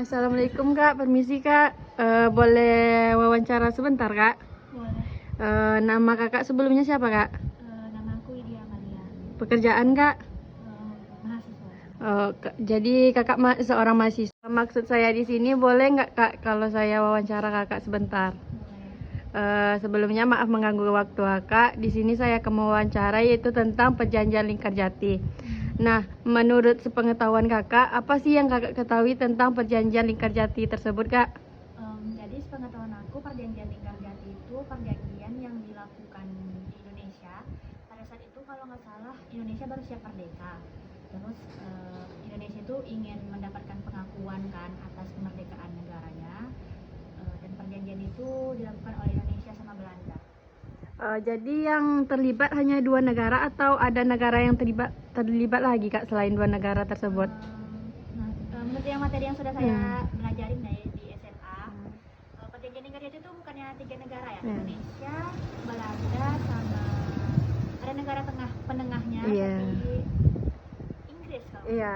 Assalamualaikum Kak, permisi Kak. Boleh wawancara sebentar Kak? Boleh. Nama Kakak sebelumnya siapa Kak? Nama aku Widya Amalia. Pekerjaan Kak? Mahasiswa. Jadi Kakak seorang mahasiswa. Maksud saya di sini boleh nggak Kak kalau saya wawancara Kakak sebentar? Boleh. Sebelumnya maaf mengganggu waktu Kakak. Di sini saya akan mewawancara yaitu tentang Perjanjian Lingkarjati. Nah, menurut sepengetahuan Kakak, apa sih yang Kakak ketahui tentang Perjanjian Lingkarjati tersebut Kak? Jadi sepengetahuan aku, Perjanjian Lingkarjati itu perjanjian yang dilakukan di Indonesia. Pada saat itu kalau nggak salah Indonesia baru siap merdeka. Terus Indonesia itu ingin mendapatkan pengakuan kan atas kemerdekaan negaranya. Dan perjanjian itu dilakukan oleh Indonesia sama Belanda. Jadi yang terlibat hanya dua negara atau ada negara yang terlibat lagi Kak selain dua negara tersebut? Menurut yang materi yang sudah saya belajarin di SMA, Perjanjian Lingkarjati itu bukannya 3 negara ya? Indonesia, Belanda, sama ada negara penengahnya seperti Inggris kalau Iya.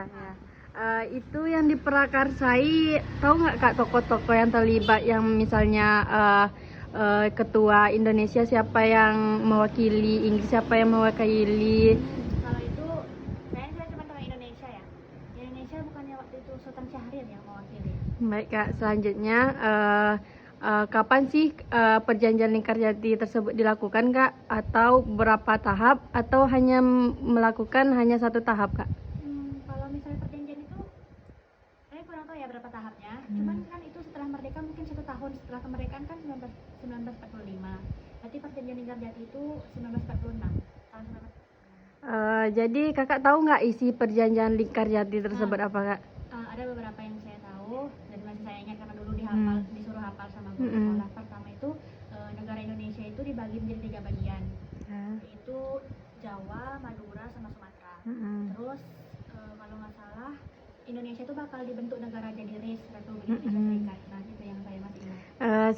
Itu yang diprakarsai, tahu nggak Kak tokoh-tokoh yang terlibat yang misalnya ketua Indonesia siapa yang mewakili, Inggris siapa yang mewakili? Kalau itu saya cuma tahu Indonesia ya. Indonesia bukannya waktu itu Sultan Syahrir yang mewakili. Baik Kak, selanjutnya kapan sih Perjanjian Lingkarjati tersebut dilakukan Kak? Atau berapa tahap? Atau hanya melakukan hanya satu tahap Kak? Kalau misalnya perjanjian itu saya kurang tahu ya berapa tahapnya. Cuman kan itu setelah merdeka mungkin 1 tahun setelah kemerdekaan kan 1945. Berarti Perjanjian Lingkarjati itu 1946. Tahun 1946. Jadi kakak tahu nggak isi Perjanjian Lingkarjati tersebut apa Kak? Ada beberapa yang saya tahu dan masih saya ingat karena dulu disuruh hafal sama guru sekolah. Pertama itu negara Indonesia itu dibagi menjadi 3 bagian, yaitu Jawa, Madura, sama Sumatera. Terus kalau nggak salah Indonesia itu bakal dibentuk negara jadi RIS, Republik Indonesia Serikat. Nah itu yang saya masih ingat.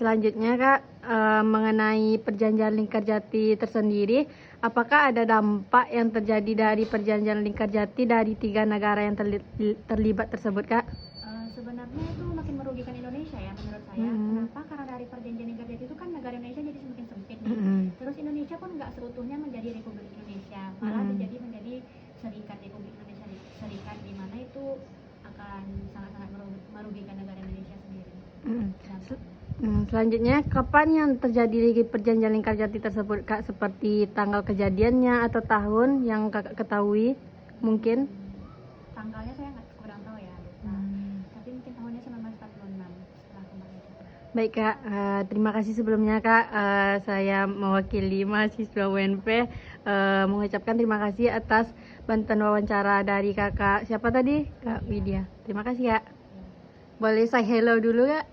Selanjutnya Kak, mengenai Perjanjian Lingkarjati tersendiri, apakah ada dampak yang terjadi dari Perjanjian Lingkarjati dari 3 negara yang terlibat tersebut Kak? Sebenarnya itu makin merugikan Indonesia ya menurut saya. Kenapa? Karena dari Perjanjian Lingkarjati itu kan negara Indonesia jadi semakin sempit nih. Terus Indonesia pun nggak seutuhnya menjadi Republik Indonesia, malah menjadi Serikat, Republik Indonesia Serikat, di mana itu akan sangat-sangat merugikan negara Indonesia sendiri. Selanjutnya, kapan yang terjadi Perjanjian Lingkarjati tersebut Kak? Seperti tanggal kejadiannya atau tahun yang Kakak ketahui mungkin? Tanggalnya saya nggak kurang tahu ya, tapi mungkin tahunnya 1946 setelah kemerdekaan. Baik Kak, terima kasih sebelumnya Kak. Saya mewakili mahasiswa UNP mengucapkan terima kasih atas bantuan wawancara dari Kakak. Siapa tadi? Kak Widya. Terima kasih Kak. Boleh say hello dulu Kak?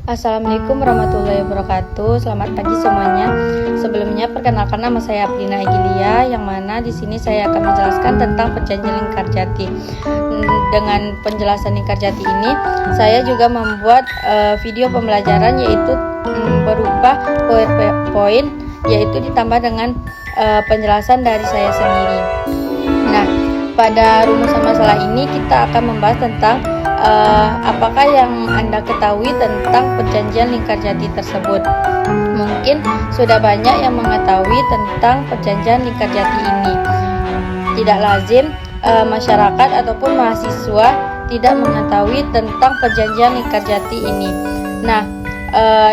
Assalamualaikum warahmatullahi wabarakatuh. Selamat pagi semuanya. Sebelumnya perkenalkan nama saya Aprina Egilia, yang mana di sini saya akan menjelaskan tentang Perjanjian Lingkarjati. Dengan penjelasan Lingkarjati ini, saya juga membuat video pembelajaran yaitu berupa PowerPoint, yaitu ditambah dengan penjelasan dari saya sendiri. Nah, pada rumusan masalah ini kita akan membahas tentang apakah yang Anda ketahui tentang Perjanjian Lingkarjati tersebut. Mungkin sudah banyak yang mengetahui tentang Perjanjian Lingkarjati ini. Tidak lazim masyarakat ataupun mahasiswa tidak mengetahui tentang Perjanjian Lingkarjati ini. Nah,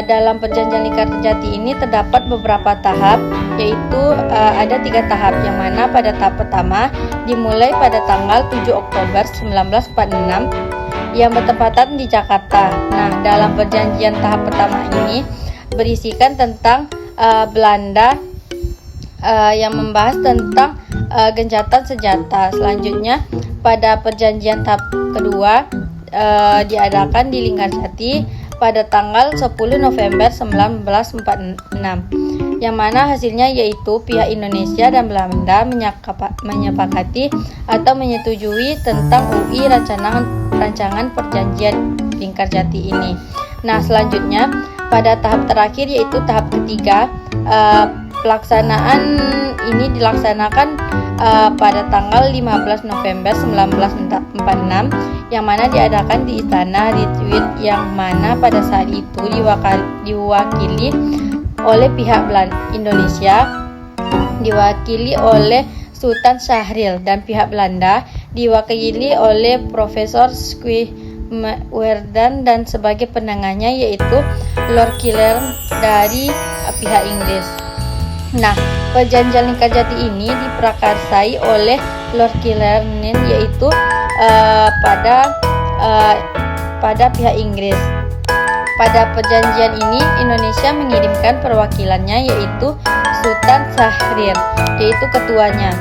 dalam Perjanjian Lingkarjati ini terdapat beberapa tahap, yaitu ada 3 tahap, yang mana pada tahap pertama dimulai pada tanggal 7 Oktober 1946 yang bertepatan di Jakarta. Nah, dalam perjanjian tahap pertama ini berisikan tentang Belanda yang membahas tentang gencatan senjata. Selanjutnya pada perjanjian tahap kedua diadakan di Lingkarjati pada tanggal 10 November 1946, yang mana hasilnya yaitu pihak Indonesia dan Belanda menyepakati atau menyetujui tentang UI rancangan Perjanjian Lingkarjati ini. Nah, selanjutnya pada tahap terakhir yaitu tahap ketiga, pelaksanaan ini dilaksanakan pada tanggal 15 November 1946 yang mana diadakan di Istana Ritweet, yang mana pada saat itu diwakili oleh pihak Indonesia diwakili oleh Sultan Syahrir, dan pihak Belanda diwakili oleh Profesor Squierden, dan sebagai penengahnya yaitu Lord Killarney dari pihak Inggris. Nah, perjanjian Lingkarjati ini diprakarsai oleh Lord Killarney yaitu pada pihak Inggris. Pada perjanjian ini Indonesia mengirimkan perwakilannya yaitu Sultan Syahrir, yaitu ketuanya.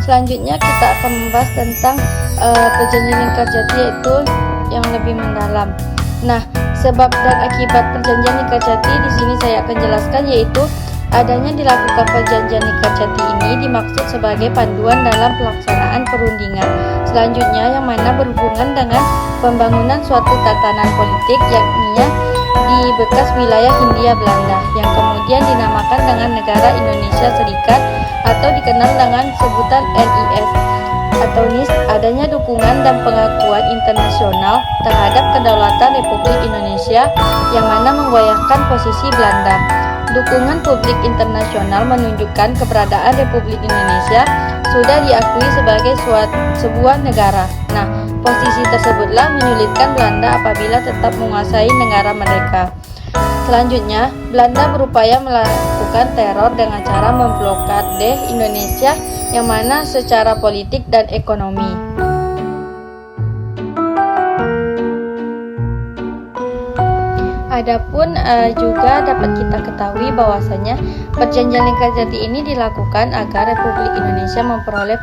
Selanjutnya kita akan membahas tentang perjanjian Lingkarjati yaitu yang lebih mendalam. Nah, sebab dan akibat perjanjian Lingkarjati di sini saya akan jelaskan, yaitu adanya dilakukan perjanjian Lingkarjati ini dimaksud sebagai panduan dalam pelaksanaan perundingan selanjutnya yang mana berhubungan dengan pembangunan suatu tatanan politik yakni di bekas wilayah Hindia Belanda yang kemudian dinamakan dengan negara Indonesia Serikat atau dikenal dengan sebutan NIS atau NIS. Adanya dukungan dan pengakuan internasional terhadap kedaulatan Republik Indonesia yang mana menggoyahkan posisi Belanda. Dukungan publik internasional menunjukkan keberadaan Republik Indonesia sudah diakui sebagai sebuah negara. Nah, posisi tersebutlah menyulitkan Belanda apabila tetap menguasai negara mereka. Selanjutnya, Belanda berupaya melakukan teror dengan cara memblokade Indonesia yang mana secara politik dan ekonomi. Adapun juga dapat kita ketahui bahwasanya perjanjian Lingkarjati ini dilakukan agar Republik Indonesia memperoleh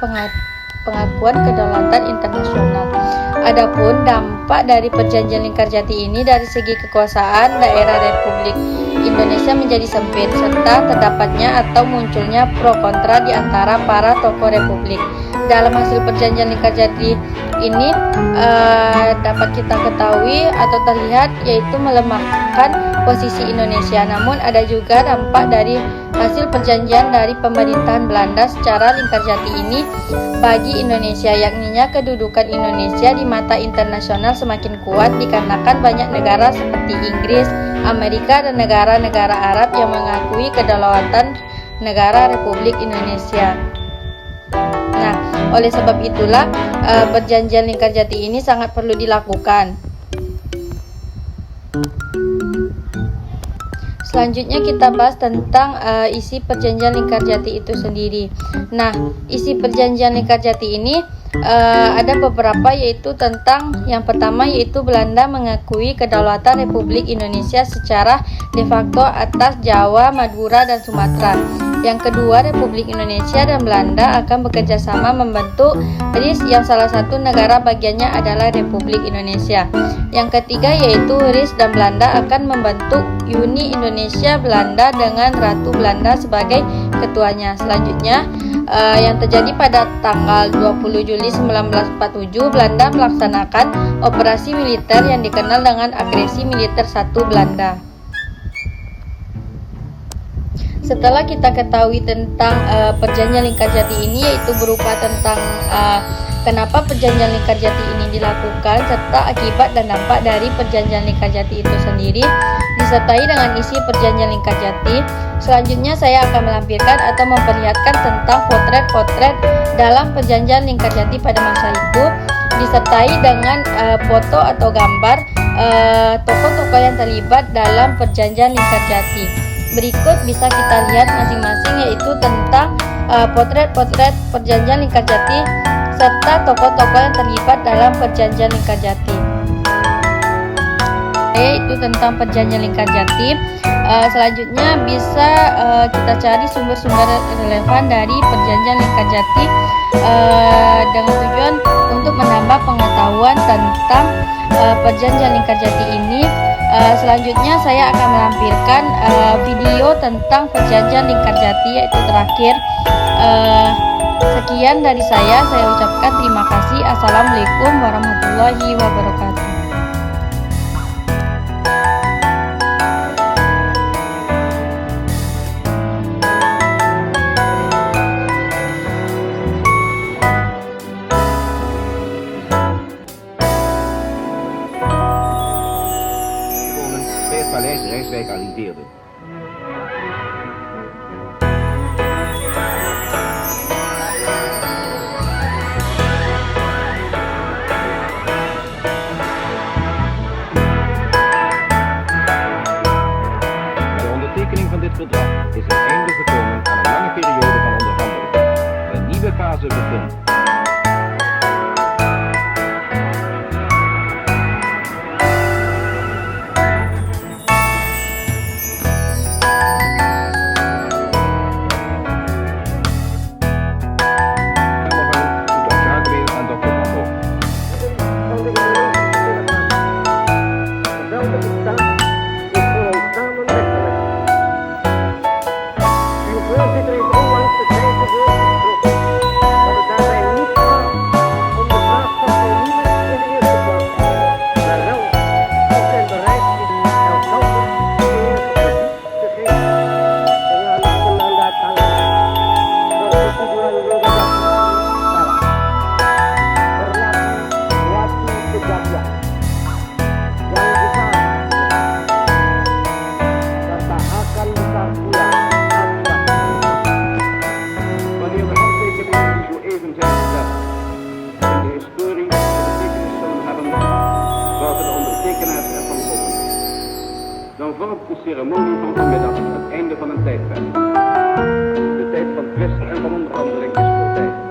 pengakuan kedaulatan internasional. Adapun dampak dari perjanjian Lingkarjati ini dari segi kekuasaan daerah Republik Indonesia menjadi sempit serta terdapatnya atau munculnya pro kontra di antara para tokoh republik. Dalam hasil perjanjian Lingkarjati ini dapat kita ketahui atau terlihat yaitu melemahkan posisi Indonesia. Namun ada juga dampak dari hasil perjanjian dari pemerintahan Belanda secara Lingkarjati ini bagi Indonesia, yakninya kedudukan Indonesia di mata internasional semakin kuat dikarenakan banyak negara seperti Inggris, Amerika, dan negara-negara Arab yang mengakui kedaulatan negara Republik Indonesia. Nah, oleh sebab itulah perjanjian Lingkarjati ini sangat perlu dilakukan. Selanjutnya kita bahas tentang isi perjanjian Lingkarjati itu sendiri. Nah, isi perjanjian Lingkarjati ini ada beberapa, yaitu tentang yang pertama yaitu Belanda mengakui kedaulatan Republik Indonesia secara de facto atas Jawa, Madura, dan Sumatera. Yang kedua, Republik Indonesia dan Belanda akan bekerja sama membentuk RIS yang salah satu negara bagiannya adalah Republik Indonesia. Yang ketiga yaitu RIS dan Belanda akan membentuk Uni Indonesia Belanda dengan Ratu Belanda sebagai ketuanya. Selanjutnya yang terjadi pada tanggal 20 Juli 1947, Belanda melaksanakan operasi militer yang dikenal dengan agresi militer 1 Belanda. Setelah kita ketahui tentang perjanjian Lingkarjati ini, yaitu berupa tentang kenapa perjanjian Lingkarjati ini dilakukan serta akibat dan dampak dari perjanjian Lingkarjati itu sendiri, disertai dengan isi perjanjian Lingkarjati. Selanjutnya saya akan melampirkan atau memperlihatkan tentang potret-potret dalam perjanjian Lingkarjati pada masa itu, disertai dengan foto atau gambar tokoh-tokoh yang terlibat dalam perjanjian Lingkarjati. Berikut bisa kita lihat masing-masing, yaitu tentang potret-potret perjanjian Lingkarjati serta tokoh-tokoh yang terlibat dalam perjanjian Lingkarjati. Itu tentang perjanjian Lingkarjati. Selanjutnya bisa kita cari sumber-sumber relevan dari perjanjian Lingkarjati dengan tujuan untuk menambah pengetahuan tentang perjanjian Lingkarjati ini. Selanjutnya saya akan melampirkan video tentang perjanjian Lingkarjati yaitu terakhir. Sekian dari saya ucapkan terima kasih. Assalamualaikum warahmatullahi wabarakatuh. Rijswijk arriveerden. Met de ondertekening van dit verdrag is een einde gekomen aan een lange periode van onderhandelingen. Een nieuwe fase begint. Dan vormt de ceremonie van vanmiddag het einde van een tijdperk. De tijd van twist en van onderhandeling is voorbij.